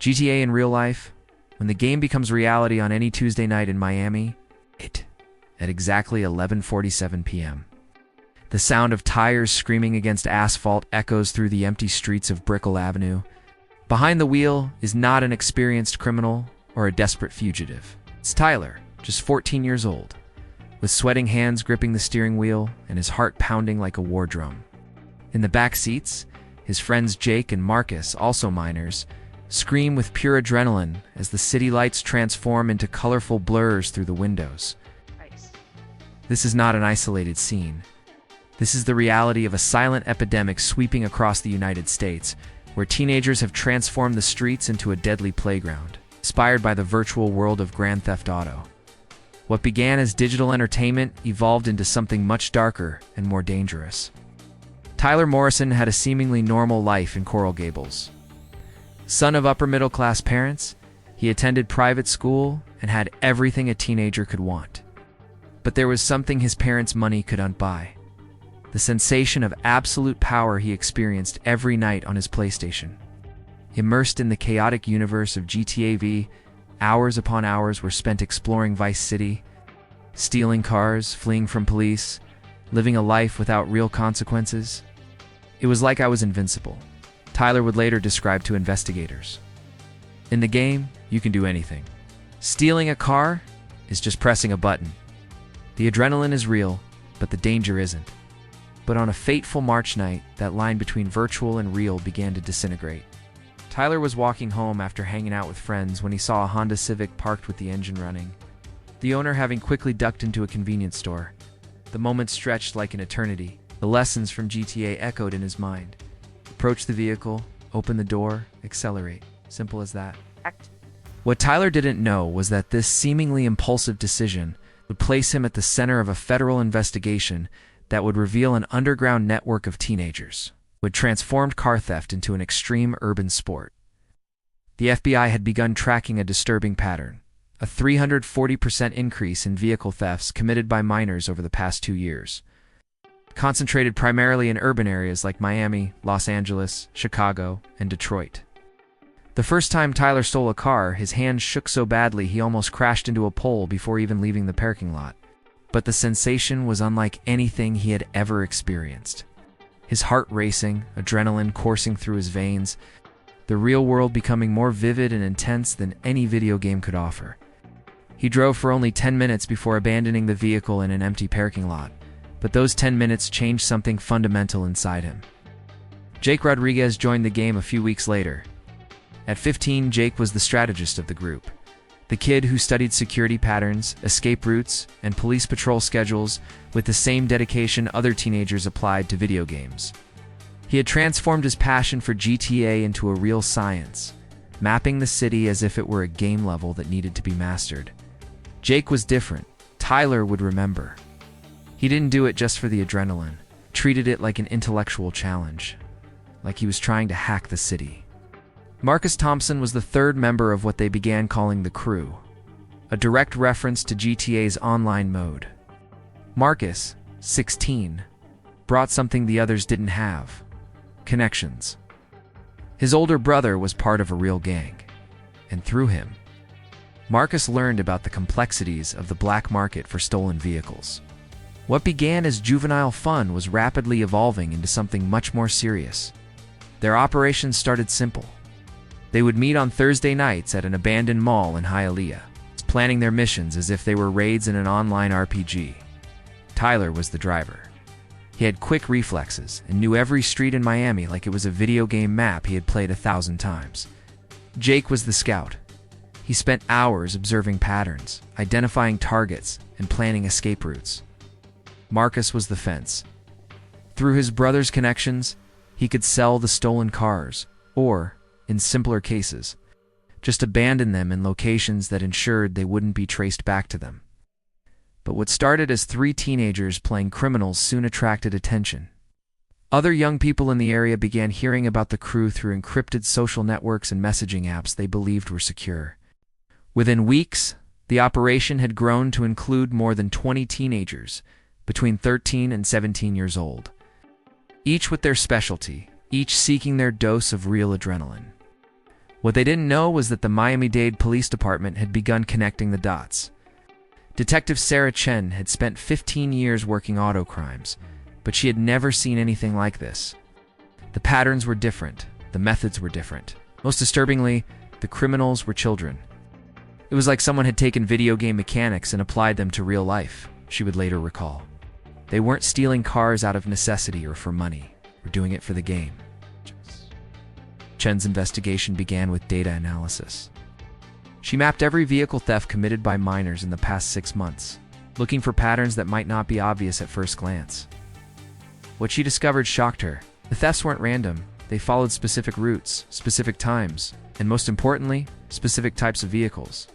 GTA in real life, when the game becomes reality on any Tuesday night in Miami, at exactly 11:47 p.m. The sound of tires screaming against asphalt echoes through the empty streets of Brickell Avenue. Behind the wheel is not an experienced criminal or a desperate fugitive. It's Tyler, just 14 years old, with sweating hands gripping the steering wheel and his heart pounding like a war drum. In the back seats, his friends Jake and Marcus, also minors, scream with pure adrenaline as the city lights transform into colorful blurs through the windows. This is not an isolated scene. This is the reality of a silent epidemic sweeping across the United States, where teenagers have transformed the streets into a deadly playground, inspired by the virtual world of Grand Theft Auto. What began as digital entertainment evolved into something much darker and more dangerous. Tyler Morrison had a seemingly normal life in Coral Gables. Son of upper-middle-class parents, he attended private school and had everything a teenager could want. But there was something his parents' money couldn't buy. The sensation of absolute power he experienced every night on his PlayStation. Immersed in the chaotic universe of GTA V, hours upon hours were spent exploring Vice City, stealing cars, fleeing from police, living a life without real consequences. It was like I was invincible, Tyler would later describe to investigators. In the game, you can do anything. Stealing a car is just pressing a button. The adrenaline is real, but the danger isn't. But on a fateful March night, that line between virtual and real began to disintegrate. Tyler was walking home after hanging out with friends when he saw a Honda Civic parked with the engine running, the owner having quickly ducked into a convenience store. The moment stretched like an eternity. The lessons from GTA echoed in his mind. Approach the vehicle, open the door, accelerate. Simple as that. What Tyler didn't know was that this seemingly impulsive decision would place him at the center of a federal investigation that would reveal an underground network of teenagers who had transformed car theft into an extreme urban sport. The FBI had begun tracking a disturbing pattern, a 340% increase in vehicle thefts committed by minors over the past 2 years, concentrated primarily in urban areas like Miami, Los Angeles, Chicago, and Detroit. The first time Tyler stole a car, his hands shook so badly he almost crashed into a pole before even leaving the parking lot. But the sensation was unlike anything he had ever experienced. His heart racing, adrenaline coursing through his veins, the real world becoming more vivid and intense than any video game could offer. He drove for only 10 minutes before abandoning the vehicle in an empty parking lot, but those 10 minutes changed something fundamental inside him. Jake Rodriguez joined the game a few weeks later. At 15, Jake was the strategist of the group, the kid who studied security patterns, escape routes, and police patrol schedules with the same dedication other teenagers applied to video games. He had transformed his passion for GTA into a real science, mapping the city as if it were a game level that needed to be mastered. Jake was different. Tyler would remember. He didn't do it just for the adrenaline, treated it like an intellectual challenge, like he was trying to hack the city. Marcus Thompson was the third member of what they began calling the Crew, a direct reference to GTA's online mode. Marcus, 16, brought something the others didn't have: connections. His older brother was part of a real gang, and through him, Marcus learned about the complexities of the black market for stolen vehicles. What began as juvenile fun was rapidly evolving into something much more serious. Their operations started simple. They would meet on Thursday nights at an abandoned mall in Hialeah, planning their missions as if they were raids in an online RPG. Tyler was the driver. He had quick reflexes and knew every street in Miami like it was a video game map he had played 1,000 times. Jake was the scout. He spent hours observing patterns, identifying targets, and planning escape routes. Marcus was the fence. Through his brother's connections, he could sell the stolen cars, or, in simpler cases, just abandon them in locations that ensured they wouldn't be traced back to them. But what started as 3 teenagers playing criminals soon attracted attention. Other young people in the area began hearing about the Crew through encrypted social networks and messaging apps they believed were secure. Within weeks, the operation had grown to include more than 20 teenagers, between 13 and 17 years old, each with their specialty, each seeking their dose of real adrenaline. What they didn't know was that the Miami-Dade Police Department had begun connecting the dots. Detective Sarah Chen had spent 15 years working auto crimes, but she had never seen anything like this. The patterns were different. The methods were different. Most disturbingly, the criminals were children. It was like someone had taken video game mechanics and applied them to real life, she would later recall. They weren't stealing cars out of necessity or for money. They were doing it for the game. Chen's investigation began with data analysis. She mapped every vehicle theft committed by minors in the past 6 months, looking for patterns that might not be obvious at first glance. What she discovered shocked her. The thefts weren't random. They followed specific routes, specific times, and most importantly, specific types of vehicles.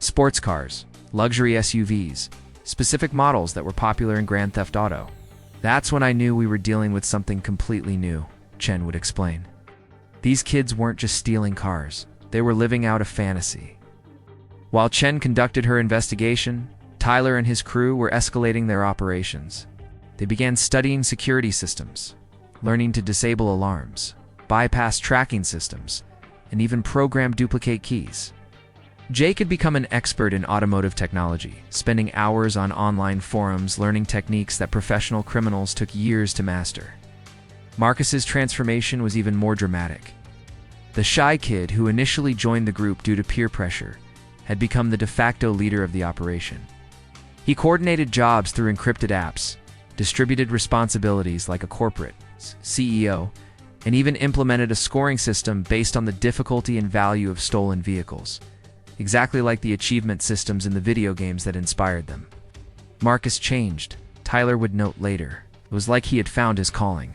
Sports cars, luxury SUVs, specific models that were popular in Grand Theft Auto. That's when I knew we were dealing with something completely new, Chen would explain. These kids weren't just stealing cars. They were living out a fantasy. While Chen conducted her investigation, Tyler and his crew were escalating their operations. They began studying security systems, learning to disable alarms, bypass tracking systems, and even program duplicate keys. Jake had become an expert in automotive technology, spending hours on online forums learning techniques that professional criminals took years to master. Marcus's transformation was even more dramatic. The shy kid who initially joined the group due to peer pressure had become the de facto leader of the operation. He coordinated jobs through encrypted apps, distributed responsibilities like a corporate CEO, and even implemented a scoring system based on the difficulty and value of stolen vehicles, exactly like the achievement systems in the video games that inspired them. Marcus changed, Tyler would note later. It was like he had found his calling.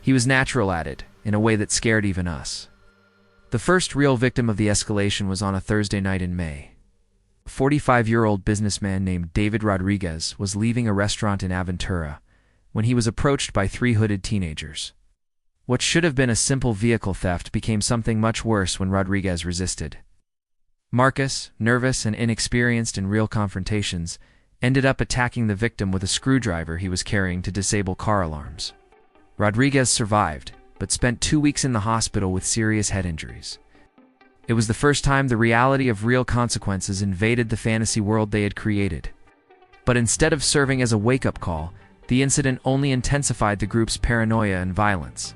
He was natural at it, in a way that scared even us. The first real victim of the escalation was on a Thursday night in May. A 45-year-old businessman named David Rodriguez was leaving a restaurant in Aventura when he was approached by 3 hooded teenagers. What should have been a simple vehicle theft became something much worse when Rodriguez resisted. Marcus, nervous and inexperienced in real confrontations, ended up attacking the victim with a screwdriver he was carrying to disable car alarms. Rodriguez survived, but spent 2 weeks in the hospital with serious head injuries. It was the first time the reality of real consequences invaded the fantasy world they had created. But instead of serving as a wake-up call, the incident only intensified the group's paranoia and violence.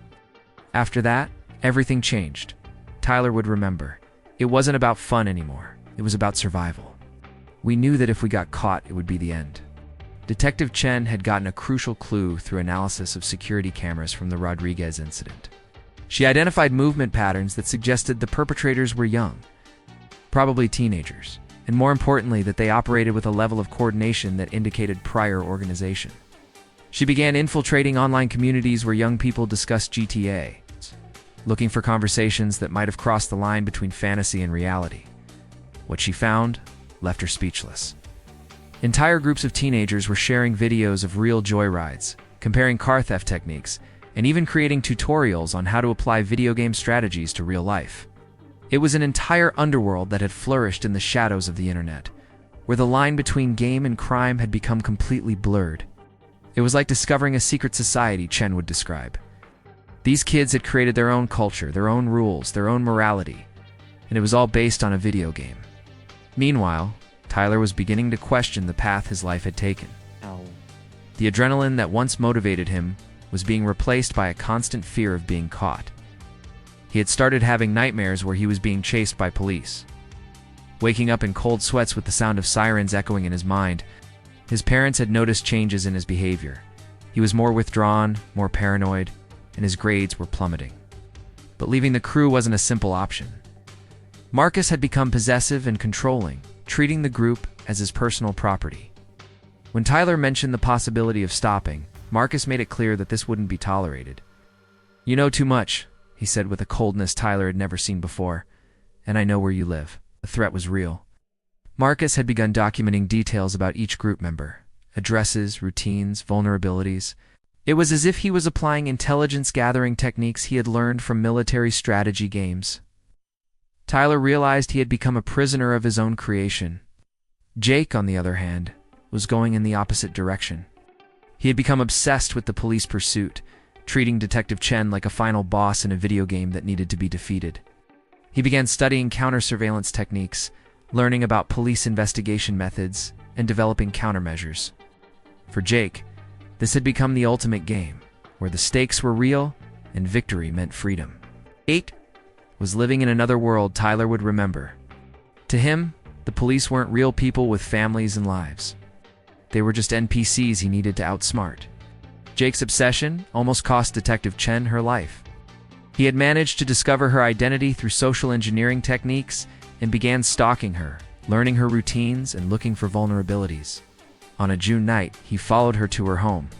After that, everything changed. Tyler would remember. It wasn't about fun anymore. It was about survival. We knew that if we got caught, it would be the end. Detective Chen had gotten a crucial clue through analysis of security cameras from the Rodriguez incident. She identified movement patterns that suggested the perpetrators were young, probably teenagers, and more importantly that they operated with a level of coordination that indicated prior organization. She began infiltrating online communities where young people discussed GTA, looking for conversations that might have crossed the line between fantasy and reality. What she found left her speechless. Entire groups of teenagers were sharing videos of real joyrides, comparing car theft techniques, and even creating tutorials on how to apply video game strategies to real life. It was an entire underworld that had flourished in the shadows of the internet, where the line between game and crime had become completely blurred. It was like discovering a secret society, Chen would describe. These kids had created their own culture, their own rules, their own morality, and it was all based on a video game. Meanwhile, Tyler was beginning to question the path his life had taken. The adrenaline that once motivated him was being replaced by a constant fear of being caught. He had started having nightmares where he was being chased by police. Waking up in cold sweats with the sound of sirens echoing in his mind, his parents had noticed changes in his behavior. He was more withdrawn, more paranoid, and his grades were plummeting. But leaving the crew wasn't a simple option. Marcus had become possessive and controlling, treating the group as his personal property. When Tyler mentioned the possibility of stopping, Marcus made it clear that this wouldn't be tolerated. "You know too much," he said with a coldness Tyler had never seen before, "and I know where you live." The threat was real. Marcus had begun documenting details about each group member, addresses, routines, vulnerabilities. It was as if he was applying intelligence-gathering techniques he had learned from military strategy games. Tyler realized he had become a prisoner of his own creation. Jake, on the other hand, was going in the opposite direction. He had become obsessed with the police pursuit, treating Detective Chen like a final boss in a video game that needed to be defeated. He began studying counter-surveillance techniques, learning about police investigation methods, and developing countermeasures. For Jake, this had become the ultimate game, where the stakes were real and victory meant freedom. Jake was living in another world Tyler would remember. To him, the police weren't real people with families and lives. They were just NPCs he needed to outsmart. Jake's obsession almost cost Detective Chen her life. He had managed to discover her identity through social engineering techniques and began stalking her, learning her routines and looking for vulnerabilities. On a June night, he followed her to her home,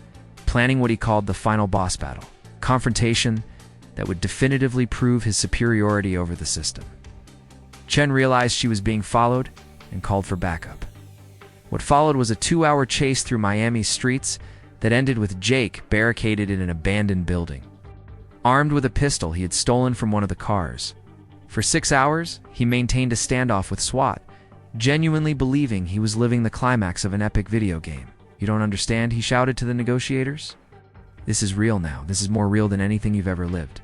planning what he called the final boss battle, a confrontation that would definitively prove his superiority over the system. Chen realized she was being followed and called for backup. What followed was a 2-hour chase through Miami's streets that ended with Jake barricaded in an abandoned building. Armed with a pistol he had stolen from one of the cars. For 6 hours, he maintained a standoff with SWAT, genuinely believing he was living the climax of an epic video game. "You don't understand?" he shouted to the negotiators. "This is real now. This is more real than anything you've ever lived."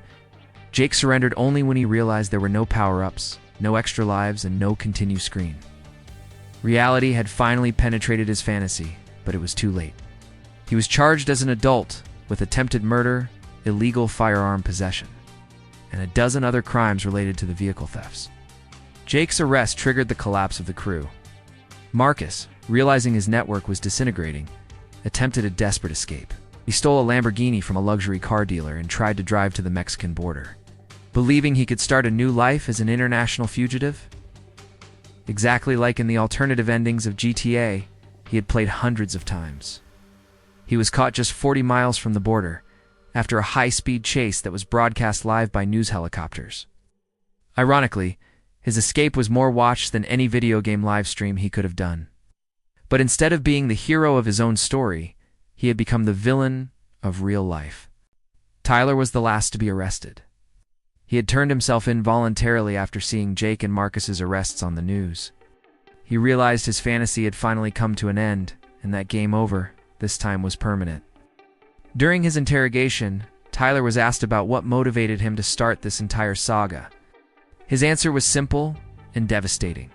Jake surrendered only when he realized there were no power-ups, no extra lives, and no continue screen. Reality had finally penetrated his fantasy, but it was too late. He was charged as an adult with attempted murder, illegal firearm possession, and a dozen other crimes related to the vehicle thefts. Jake's arrest triggered the collapse of the crew. Marcus, realizing his network was disintegrating, attempted a desperate escape. He stole a Lamborghini from a luxury car dealer and tried to drive to the Mexican border, believing he could start a new life as an international fugitive. Exactly like in the alternative endings of GTA, he had played hundreds of times. He was caught just 40 miles from the border, after a high-speed chase that was broadcast live by news helicopters. Ironically, his escape was more watched than any video game livestream he could have done. But instead of being the hero of his own story, he had become the villain of real life. Tyler was the last to be arrested. He had turned himself in voluntarily after seeing Jake and Marcus's arrests on the news. He realized his fantasy had finally come to an end, and that game over, this time, was permanent. During his interrogation, Tyler was asked about what motivated him to start this entire saga. His answer was simple and devastating.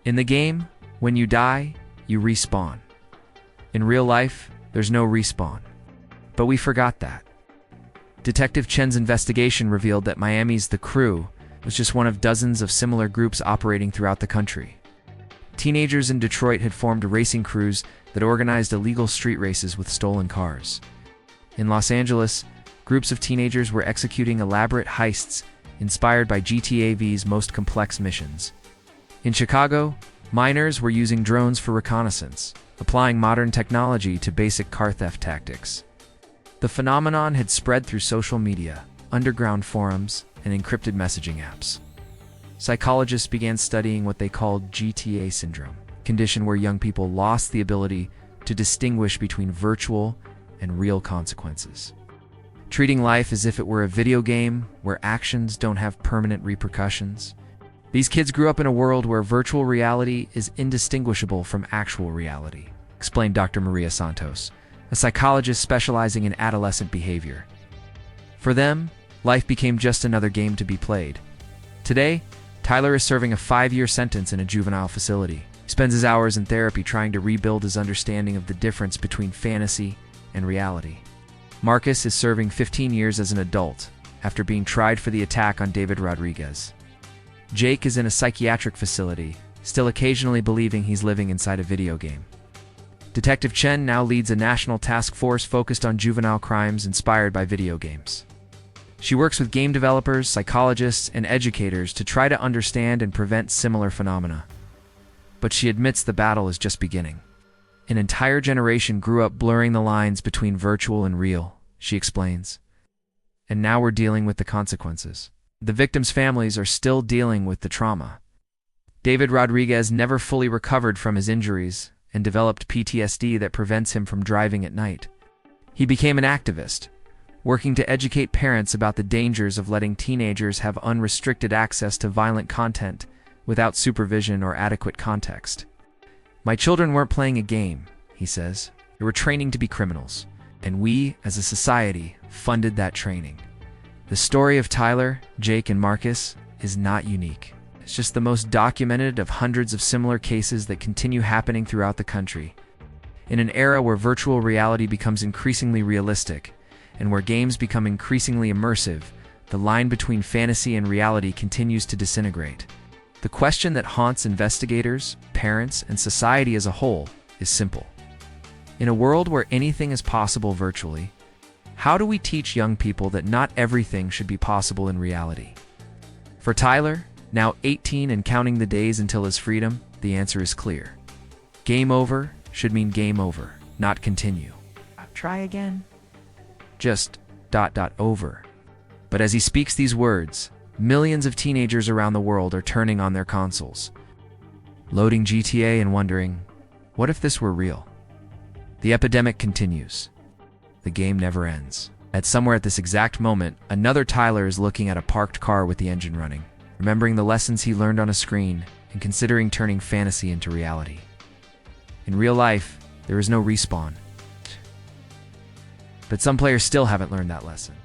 In the game, when you die, you respawn. In real life, there's no respawn. But we forgot that. Detective Chen's investigation revealed that Miami's The Crew was just one of dozens of similar groups operating throughout the country. Teenagers in Detroit had formed racing crews that organized illegal street races with stolen cars. In Los Angeles, groups of teenagers were executing elaborate heists inspired by GTA V's most complex missions. In Chicago, miners were using drones for reconnaissance, applying modern technology to basic car theft tactics. The phenomenon had spread through social media, underground forums, and encrypted messaging apps. Psychologists began studying what they called GTA syndrome, a condition where young people lost the ability to distinguish between virtual and real consequences. Treating life as if it were a video game where actions don't have permanent repercussions. These kids grew up in a world where virtual reality is indistinguishable from actual reality, explained Dr. Maria Santos, a psychologist specializing in adolescent behavior. For them, life became just another game to be played. Today, Tyler is serving a 5-year sentence in a juvenile facility. He spends his hours in therapy trying to rebuild his understanding of the difference between fantasy and reality. Marcus is serving 15 years as an adult after being tried for the attack on David Rodriguez. Jake is in a psychiatric facility, still occasionally believing he's living inside a video game. Detective Chen now leads a national task force focused on juvenile crimes inspired by video games. She works with game developers, psychologists, and educators to try to understand and prevent similar phenomena. But she admits the battle is just beginning. An entire generation grew up blurring the lines between virtual and real, she explains. And now we're dealing with the consequences. The victims' families are still dealing with the trauma. David Rodriguez never fully recovered from his injuries and developed PTSD that prevents him from driving at night. He became an activist, working to educate parents about the dangers of letting teenagers have unrestricted access to violent content without supervision or adequate context. "My children weren't playing a game," he says. "They were training to be criminals, and we, as a society, funded that training." The story of Tyler, Jake, and Marcus is not unique. It's just the most documented of hundreds of similar cases that continue happening throughout the country. In an era where virtual reality becomes increasingly realistic, and where games become increasingly immersive, the line between fantasy and reality continues to disintegrate. The question that haunts investigators, parents, and society as a whole is simple. In a world where anything is possible virtually, how do we teach young people that not everything should be possible in reality? For Tyler, now 18 and counting the days until his freedom, the answer is clear. Game over should mean game over, not continue. Try again. Just ... over. But as he speaks these words, millions of teenagers around the world are turning on their consoles, loading GTA and wondering, what if this were real? The epidemic continues. The game never ends. Somewhere at this exact moment, another Tyler is looking at a parked car with the engine running, remembering the lessons he learned on a screen and considering turning fantasy into reality. In real life, there is no respawn. But some players still haven't learned that lesson.